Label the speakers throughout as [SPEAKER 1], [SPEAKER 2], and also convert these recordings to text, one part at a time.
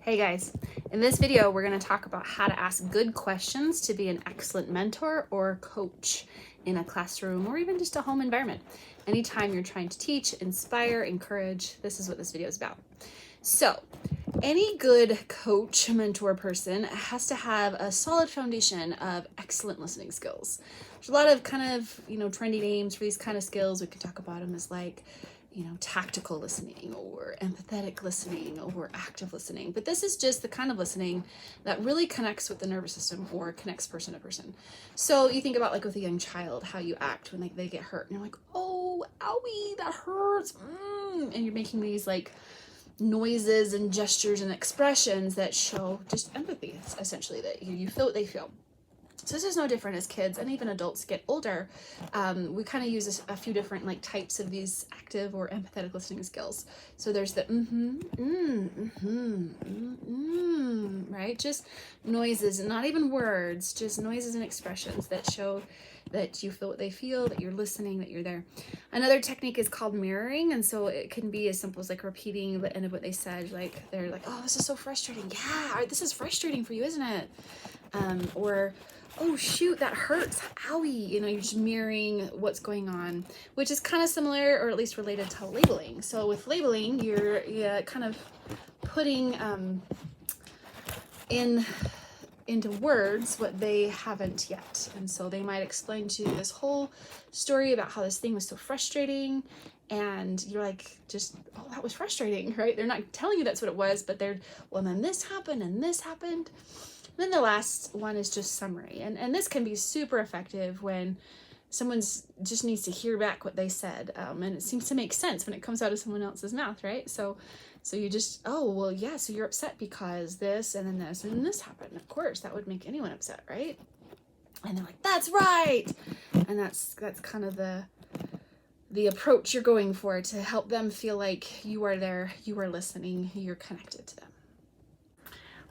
[SPEAKER 1] Hey guys, in this video we're going to talk about how to ask good questions to be an excellent mentor or coach in a classroom or even just a home environment. Anytime you're trying to teach, inspire, encourage, this is what this video is about. So, any good coach, mentor person has to have a solid foundation of excellent listening skills. There's a lot of trendy names for these kind of skills. We can talk about them as tactical listening or empathetic listening or active listening. But this is just the kind of listening that really connects with the nervous system or connects person to person. So you think about like with a young child, how you act when they get hurt and you're like, oh, owie, that hurts. And you're making these like noises and gestures and expressions that show just empathy, essentially, that you feel what they feel. So this is no different as kids and even adults get older. We kind of use a few different types of these active or empathetic listening skills. So there's the right? Just noises, and not even words, just noises and expressions that show that you feel what they feel, that you're listening, that you're there. Another technique is called mirroring, and so it can be as simple as like repeating the end of what they said. Like they're like, "Oh, this is so frustrating. Yeah, this is frustrating for you, isn't it?" Or oh shoot, that hurts, owie. You're just mirroring what's going on, which is kind of similar or at least related to labeling. So with labeling, you're kind of putting into words what they haven't yet. And so they might explain to you this whole story about how this thing was so frustrating, and you're like, just, oh, that was frustrating, right? They're not telling you that's what it was, but they're, well, and then this happened and this happened. Then the last one is just summary. And this can be super effective when someone's just needs to hear back what they said. And it seems to make sense when it comes out of someone else's mouth, right? So you just, oh, well, yeah, so you're upset because this and then this and then this happened. Of course, that would make anyone upset, right? And they're like, that's right. And that's kind of the approach you're going for to help them feel like you are there, you are listening, you're connected to them.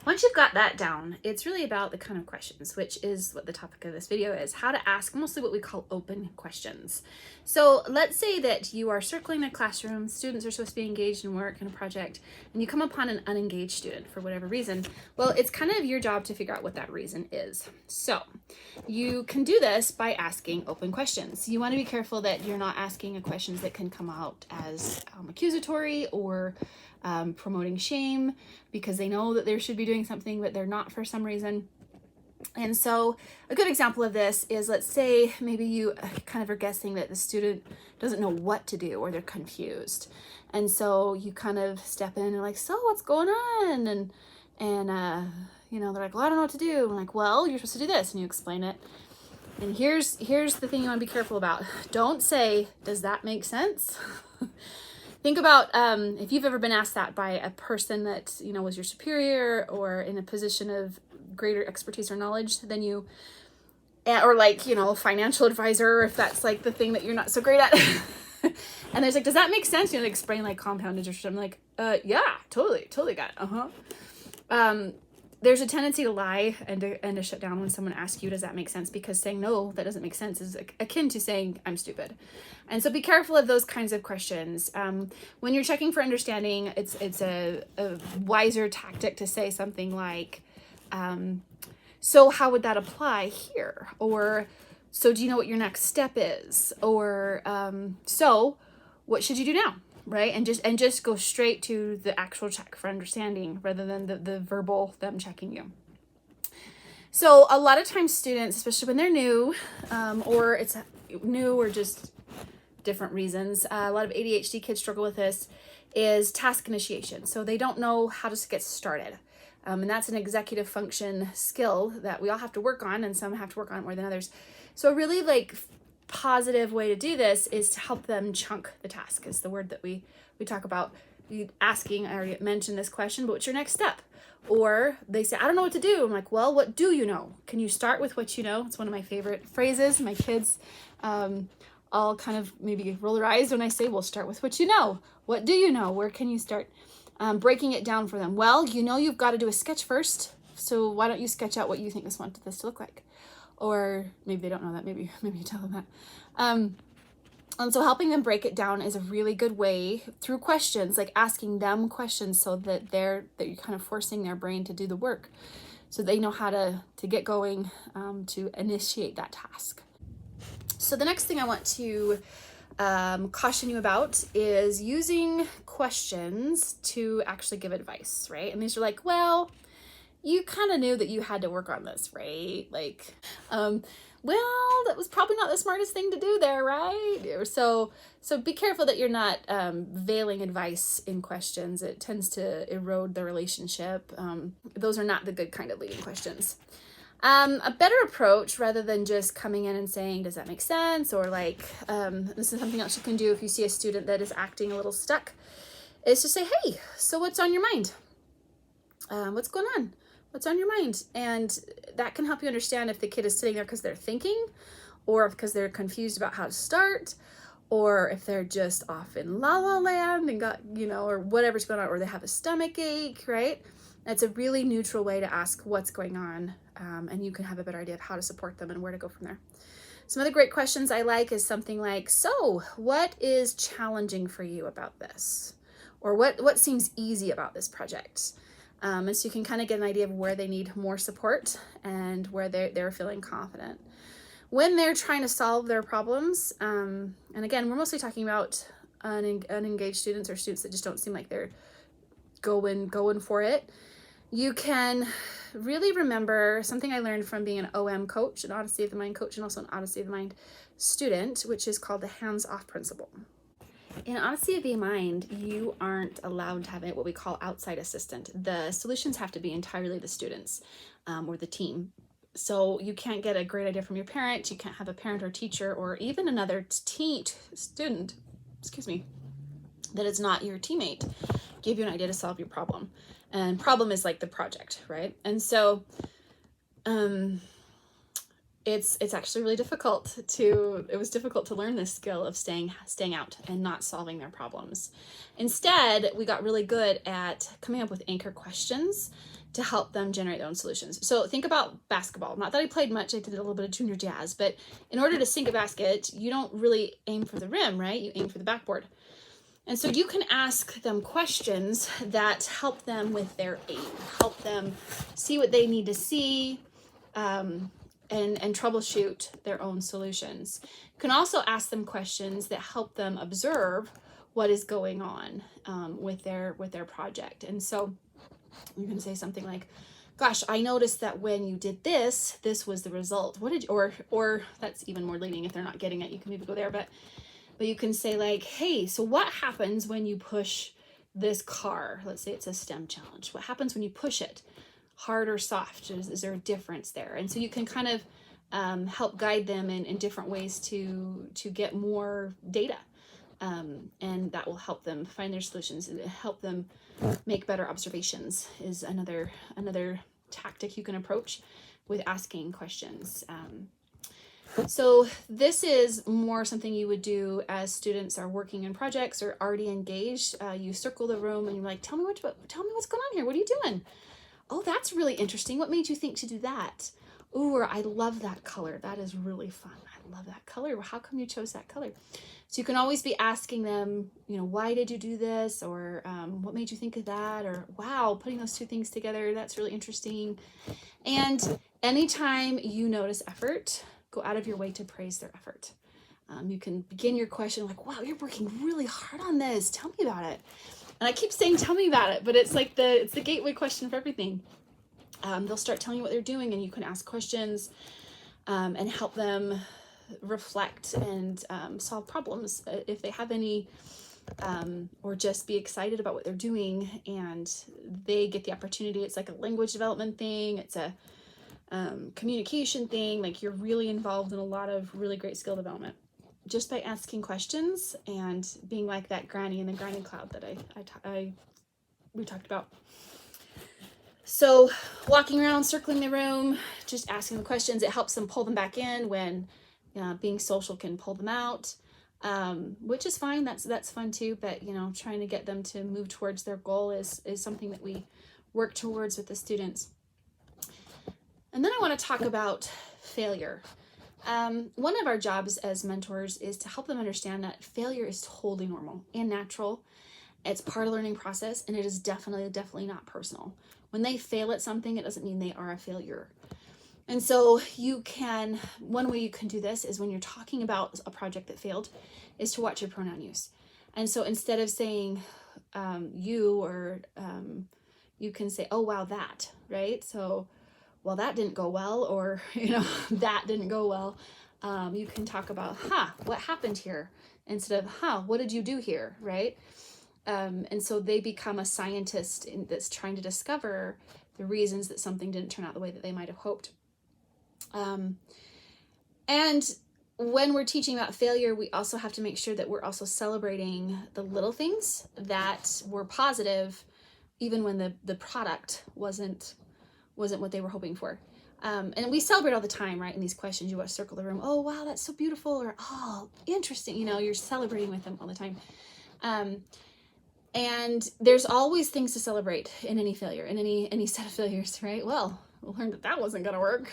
[SPEAKER 1] Once you've got that down, it's really about the kind of questions, which is what the topic of this video is, how to ask mostly what we call open questions. So let's say that you are circling a classroom, students are supposed to be engaged in work and a project, and you come upon an unengaged student for whatever reason. Well, it's kind of your job to figure out what that reason is. So you can do this by asking open questions. You want to be careful that you're not asking questions that can come out as accusatory or promoting shame, because they know that they should be doing something but they're not for some reason. And so a good example of this is, let's say maybe you kind of are guessing that the student doesn't know what to do or they're confused, and so you kind of step in and like, so what's going on? And they're like, well, I don't know what to do. I'm like, well, you're supposed to do this, and you explain it. And here's the thing you want to be careful about. Don't say, does that make sense? Think about if you've ever been asked that by a person that, was your superior or in a position of greater expertise or knowledge than you, or financial advisor, if that's like the thing that you're not so great at. And there's like, does that make sense? Explain like compound interest. I'm like, yeah, totally got it. There's a tendency to lie and to shut down when someone asks you, does that make sense? Because saying no, that doesn't make sense is akin to saying I'm stupid. And so be careful of those kinds of questions. When you're checking for understanding, it's a wiser tactic to say something like, so how would that apply here? Or, so do you know what your next step is? Or, so what should you do now? Right? And just go straight to the actual check for understanding rather than the verbal them checking you. So a lot of times students, especially when they're new, or it's new or just different reasons, a lot of ADHD kids struggle with this, is task initiation. So they don't know how to get started. And that's an executive function skill that we all have to work on, and some have to work on it more than others. So a really positive way to do this is to help them chunk the task, is the word that we talk about. You asking, I already mentioned this question, but what's your next step? Or they say, I don't know what to do. I'm like, well, what do you know? Can you start with what you know? It's one of my favorite phrases. My kids all kind of maybe roll their eyes when I say, well, start with what you know. What do you know? Where can you start? Breaking it down for them. Well, you've got to do a sketch first. So why don't you sketch out what you think this to look like? Or maybe they don't know that. Maybe you tell them that. And so helping them break it down is a really good way through questions, like asking them questions so that you're kind of forcing their brain to do the work so they know how to get going, to initiate that task. So the next thing I want to caution you about is using questions to actually give advice, right? And these are like, well, you kind of knew that you had to work on this, right? Like, well, that was probably not the smartest thing to do there, right? So be careful that you're not veiling advice in questions. It tends to erode the relationship. Those are not the good kind of leading questions. A better approach, rather than just coming in and saying, does that make sense? Or like, this is something else you can do if you see a student that is acting a little stuck, is to say, hey, so what's on your mind? What's going on? What's on your mind? And that can help you understand if the kid is sitting there because they're thinking, or because they're confused about how to start, or if they're just off in la la land and got, or whatever's going on, or they have a stomach ache, right? It's a really neutral way to ask what's going on, and you can have a better idea of how to support them and where to go from there. Some other great questions I like is something like, so what is challenging for you about this? Or what seems easy about this project? And so you can kind of get an idea of where they need more support and where they're feeling confident. When they're trying to solve their problems, and again, we're mostly talking about unengaged students or students that just don't seem like they're going for it, you can really remember something I learned from being an OM coach, an Odyssey of the Mind coach, and also an Odyssey of the Mind student, which is called the hands-off principle. In Odyssey of the Mind, you aren't allowed to have what we call outside assistant. The solutions have to be entirely the students or the team. So you can't get a great idea from your parent. You can't have a parent or teacher or even another student, that is not your teammate, give you an idea to solve your problem. And problem is like the project, right? And so it's actually really difficult it was difficult to learn this skill of staying out and not solving their problems. Instead, we got really good at coming up with anchor questions to help them generate their own solutions. So think about basketball. Not that I played much, I did a little bit of junior jazz, but in order to sink a basket, you don't really aim for the rim, right? You aim for the backboard. And so you can ask them questions that help them with their aim, help them see what they need to see, and troubleshoot their own solutions. You can also ask them questions that help them observe what is going on with their project. And so you can say something like, gosh, I noticed that when you did this was the result. What did, or that's even more leading if they're not getting it, you can maybe go there, but you can say like, hey, so what happens when you push this car? Let's say it's a STEM challenge. What happens when you push it? Hard or soft? Is there a difference there? And so you can kind of help guide them in different ways to get more data. And that will help them find their solutions and help them make better observations is another tactic you can approach with asking questions. So this is more something you would do as students are working in projects or already engaged. You circle the room and you're like, tell me what's going on here. What are you doing? Oh, that's really interesting. What made you think to do that? Ooh, or I love that color. That is really fun. I love that color. How come you chose that color? So you can always be asking them, why did you do this? Or what made you think of that? Or wow, putting those two things together, that's really interesting. And anytime you notice effort, go out of your way to praise their effort. You can begin your question like, wow, you're working really hard on this. Tell me about it. And I keep saying, tell me about it, but it's like it's the gateway question for everything. They'll start telling you what they're doing and you can ask questions and help them reflect and solve problems if they have any, or just be excited about what they're doing and they get the opportunity. It's like a language development thing. It's a communication thing. Like you're really involved in a lot of really great skill development just by asking questions and being like that granny in the grinding cloud that we talked about. So walking around, circling the room, just asking the questions, it helps them pull them back in when being social can pull them out, which is fine. That's fun too. But trying to get them to move towards their goal is something that we work towards with the students. And then I want to talk about failure. One of our jobs as mentors is to help them understand that failure is totally normal and natural. It's part of the learning process, and it is definitely not personal. When they fail at something, it doesn't mean they are a failure. And so one way you can do this is when you're talking about a project that failed, is to watch your pronoun use. And so instead of saying you, or you can say, oh, wow, that, right? So, well, that didn't go well, or, that didn't go well. You can talk about, what happened here? Instead of, what did you do here, right? And so they become a scientist that's trying to discover the reasons that something didn't turn out the way that they might have hoped. And when we're teaching about failure, we also have to make sure that we're also celebrating the little things that were positive, even when the product wasn't what they were hoping for. And we celebrate all the time, right? In these questions, you want to circle the room. Oh, wow, that's so beautiful. Or, oh, interesting. You're celebrating with them all the time. And there's always things to celebrate in any failure, in any set of failures, right? Well, we learned that wasn't going to work.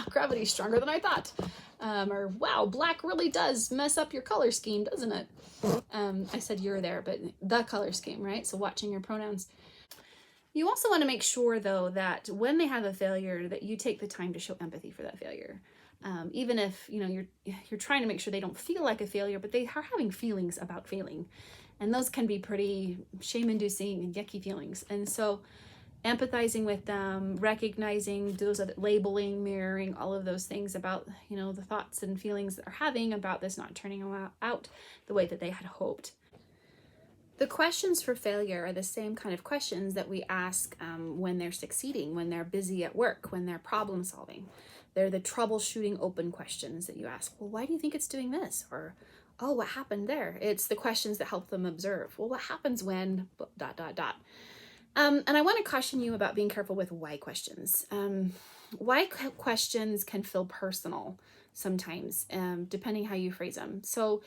[SPEAKER 1] Gravity's stronger than I thought. Or, wow, black really does mess up your color scheme, doesn't it? I said you're there, but the color scheme, right? So watching your pronouns. You also want to make sure, though, that when they have a failure, that you take the time to show empathy for that failure. Even if, you're trying to make sure they don't feel like a failure, but they are having feelings about failing. And those can be pretty shame-inducing and yucky feelings. And so empathizing with them, recognizing those other, labeling, mirroring, all of those things about, the thoughts and feelings that they're having about this not turning out the way that they had hoped. The questions for failure are the same kind of questions that we ask when they're succeeding, when they're busy at work, when they're problem solving. They're the troubleshooting open questions that you ask. Well, why do you think it's doing this? Or, oh, what happened there? It's the questions that help them observe. Well, what happens when ... And I want to caution you about being careful with why questions. Why questions can feel personal sometimes, depending how you phrase them. So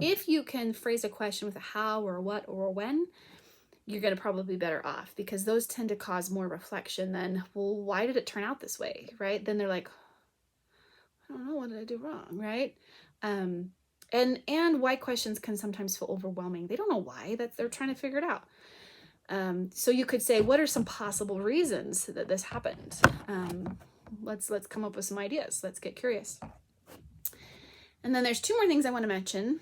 [SPEAKER 1] if you can phrase a question with a how or what or when, you're going to probably be better off, because those tend to cause more reflection than, well, why did it turn out this way, right? Then they're like, I don't know, what did I do wrong, right? And why questions can sometimes feel overwhelming. They don't know why, they're trying to figure it out. So you could say, what are some possible reasons that this happened? Let's come up with some ideas. Let's get curious. And then there's two more things I want to mention.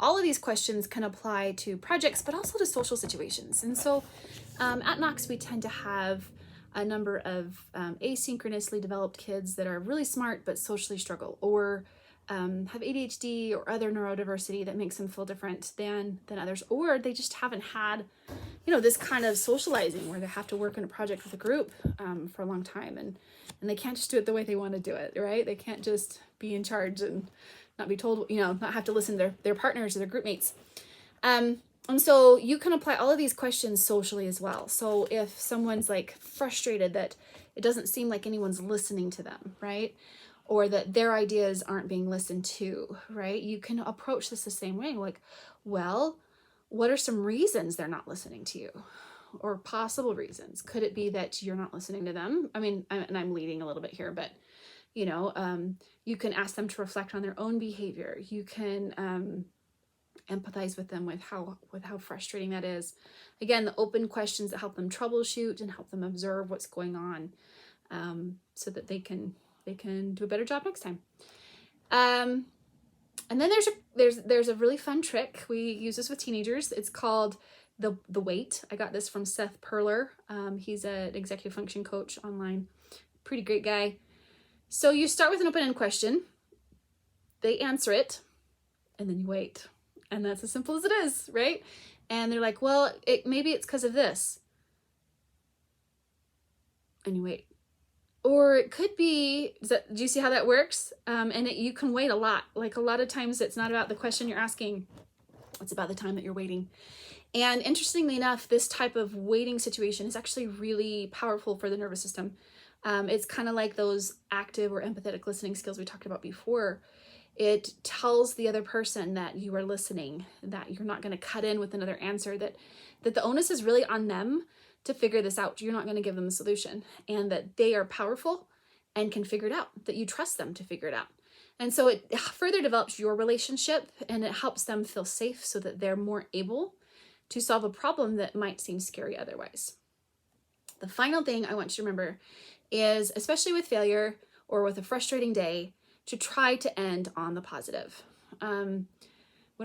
[SPEAKER 1] All of these questions can apply to projects, but also to social situations. And so at Knox, we tend to have a number of asynchronously developed kids that are really smart but socially struggle, or have ADHD or other neurodiversity that makes them feel different than others, or they just haven't had, this kind of socializing where they have to work in a project with a group for a long time, and they can't just do it the way they want to do it, right? They can't just be in charge and not be told, not have to listen to their partners or their group mates. And so you can apply all of these questions socially as well. So if someone's like frustrated that it doesn't seem like anyone's listening to them, right? Or that their ideas aren't being listened to, right? You can approach this the same way. Like, well, what are some reasons they're not listening to you? Or possible reasons? Could it be that you're not listening to them? I mean, I'm leading a little bit here, but you can ask them to reflect on their own behavior. You can empathize with them with how frustrating that is. Again, the open questions that help them troubleshoot and help them observe what's going on, so that they can do a better job next time. And then there's a really fun trick. We use this with teenagers. It's called the wait. I got this from Seth Perler. He's an executive function coach online. Pretty great guy. So you start with an open-ended question. They answer it, and then you wait. And that's as simple as it is, right? And they're like, well, maybe it's because of this. And you wait. Or it could be, do you see how that works? And you can wait a lot. Like a lot of times it's not about the question you're asking. It's about the time that you're waiting. And interestingly enough, this type of waiting situation is actually really powerful for the nervous system. It's kind of like those active or empathetic listening skills we talked about before. It tells the other person that you are listening, that you're not going to cut in with another answer, that the onus is really on them to figure this out. You're not going to give them a solution, and that they are powerful and can figure it out, that you trust them to figure it out. And so it further develops your relationship, and it helps them feel safe so that they're more able to solve a problem that might seem scary otherwise. The final thing I want you to remember is, especially with failure or with a frustrating day, to try to end on the positive. We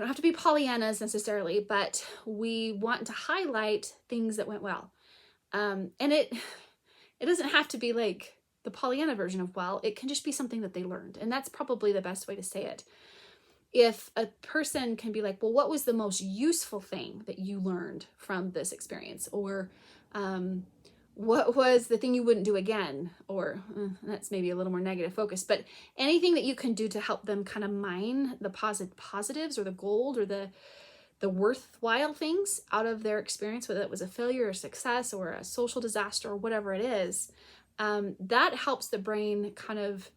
[SPEAKER 1] don't have to be Pollyannas necessarily, but we want to highlight things that went well. And it doesn't have to be like the Pollyanna version of well. It can just be something that they learned. And that's probably the best way to say it. If a person can be like, well, what was the most useful thing that you learned from this experience? Or what was the thing you wouldn't do again? Or that's maybe a little more negative focus, but anything that you can do to help them kind of mine the positives or the gold or the worthwhile things out of their experience, whether it was a failure or success or a social disaster or whatever it is, that helps the brain kind of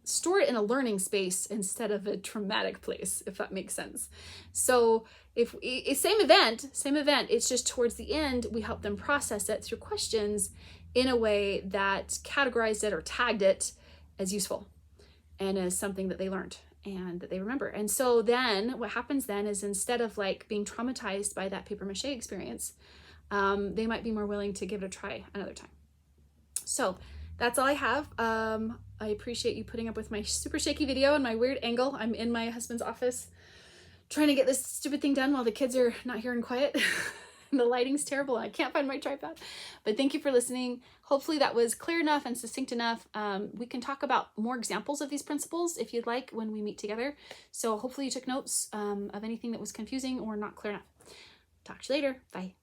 [SPEAKER 1] store it in a learning space instead of a traumatic place, if that makes sense. So if same event, it's just towards the end, we help them process it through questions in a way that categorized it or tagged it as useful and as something that they learned and that they remember. And so then what happens then is, instead of like being traumatized by that paper mache experience, they might be more willing to give it a try another time. So that's all I have. I appreciate you putting up with my super shaky video and my weird angle. I'm in my husband's office trying to get this stupid thing done while the kids are not here and quiet. The lighting's terrible and I can't find my tripod. But thank you for listening. Hopefully that was clear enough and succinct enough. We can talk about more examples of these principles if you'd like when we meet together. So hopefully you took notes of anything that was confusing or not clear enough. Talk to you later. Bye.